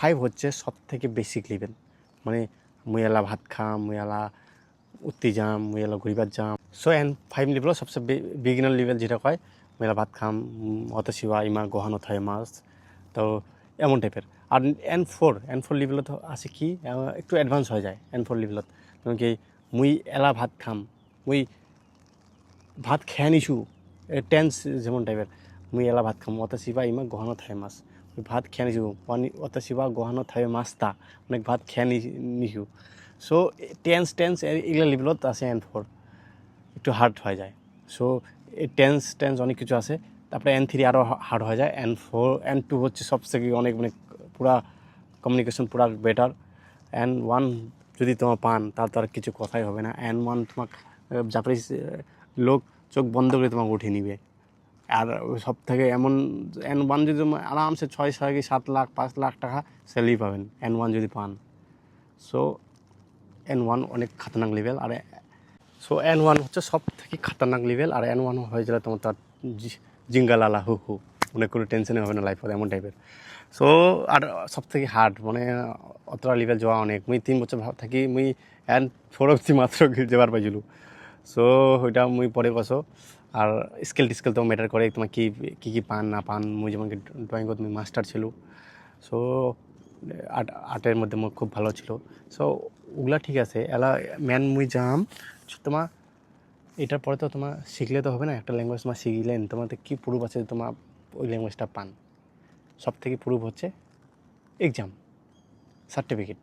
N5 হচ্ছে সব থেকে বেসিক লেভেল, মানে মুই এলা ভাত খাম, মুই এলা উঠতে যাম, মুই এলা ঘুরিবার যাম। সো N5 লেভেল সবচেয়ে বিগিনার লেভেল যেটা কয়, মুই এলা ভাত খাম, অত শিবা ইমা গহানো থাকে মাছ, তো এমন টাইপের। আর N4 লেভেলত আছে কি একটু অ্যাডভান্স হয়ে যায় N4 লেভেলত, যেমন কি মুই এলা ভাত খাম, মুই ভাত খেয়ে নিছু, টেন্স যেমন টাইপের, মুই এলা ভাত খাম অত শিবা ইমা গহানো থাকে মাছ, মুই ভাত খেয়ে নিছু অত শিবা গহানো থাকে মাছটা, অনেক ভাত খেয়ে নিছু। সো টেন্স এগুলো লেভেলত আছে N4, একটু হার্ড হয়ে যায়। সো এই টেন্স অনেক কিছু আছে। তারপরে N3 আরও হার্ড হয়ে যায়। N2 হচ্ছে সবথেকে অনেক মানে পুরা কমিউনিকেশন পুরা বেটার। N1 যদি তোমার পান তার তো আর কিছু কথাই হবে না। N1 তোমাকে জাপানিজ লোক চোখ বন্ধ করে তোমাকে উঠিয়ে নিবে। আর সব থেকে এমন N1 যদি আরামসে 6-7 লাখ 5 লাখ টাকা স্যালারি পাবেন N1 যদি পান। সো N1 অনেক খাতরনাক লেভেল। আর সো N1 হচ্ছে সব থেকে খাতরনাক লেভেল। আর N1 হয়ে গেলে তোমার তার জিঙ্গালালা হু অনেক কোনো টেনশনই হবে না লাইফে, এমন টাইপের। সো আর সব থেকে হার্ড মানে অতটা লেভেল যাওয়া অনেক। মুই 3 বছর থাকি মুই N4 অবধি মাত্র যাবার পাইছিলো। সো ওইটা মুই পরে কছো। আর স্কেল তো ম্যাটার করে, তোমার কী পান না পান। মুই যেমন ড্রয়িং করতে মুই মাস্টার ছিল। সো আর্টের মধ্যে মুই খুব ভালো ছিল। সো ওগুলা ঠিক আছে, এলা মেন মুই যাম তোমার এটার পরে তো তোমার শিখলে তো হবে না। একটা ল্যাঙ্গুয়েজ তোমার শিখলেন, তোমার কী প্রুফ আছে তোমার ওই ল্যাঙ্গুয়েজটা পান? সব থেকে প্রুফ হচ্ছে এক্সাম, সার্টিফিকেট।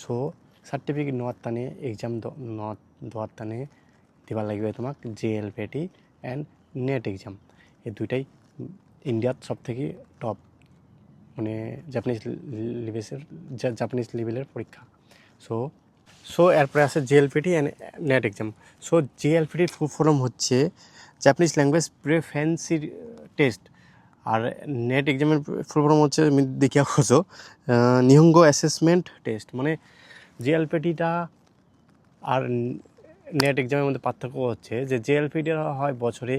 সো সার্টিফিকেট নেওয়ার টানে এক্সাম দেওয়ার টানে দেওয়ার লাগবে তোমাক JLPT অ্যান্ড নেট এক্সাম। এই দুইটাই ইন্ডিয়ার সব থেকে টপ, মানে জাপানিজ লেভেলের পরীক্ষা। সো এরপরে আছে JLPT and NET exam. So JLPTর ফুল ফর্ম হচ্ছে জাপানিজ ল্যাঙ্গুয়েজ প্রিফারেন্সি টেস্ট। আর নেট এক্সামের ফুল ফর্ম হচ্ছে দেখিয়া খোঁজো নিহঙ্গো অ্যাসেসমেন্ট টেস্ট। মানে JLPTটা আর নেট এক্সামের মধ্যে পার্থক্য হচ্ছে যে JLPT হয় বছরে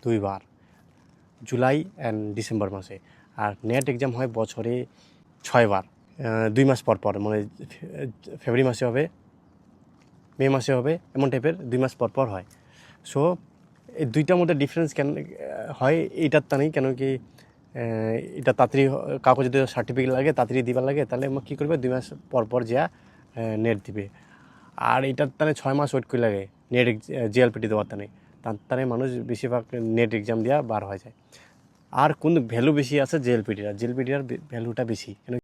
2 বার, জুলাই অ্যান্ড ডিসেম্বর মাসে। আর নেট এক্সাম হয় বছরে 6 বার, 2 মাস পর পর, মানে ফেব্রুয়ারি মাসে হবে, মে মাসে হবে, এমন টাইপের 2 মাস পর পর হয়। সো এই দুইটার মধ্যে ডিফারেন্স কেন হয় এইটার তা নেই, কেন কি এটা তাড়াতাড়ি কাউকে যদি সার্টিফিকেট লাগে তাড়াতাড়ি দিবার লাগে, তাহলে কী করবে 2 মাস পর পর যা নেট দিবে। আর এটার তানে 6 মাস ওয়েট করে লাগে নেট JLPT দেওয়ার তানে, তার মানুষ বেশিরভাগ নেট এক্সাম দেওয়া বার হয়ে যায়। আর কোন ভ্যালু বেশি আছে JLPTর ভ্যালুটা বেশি, কেন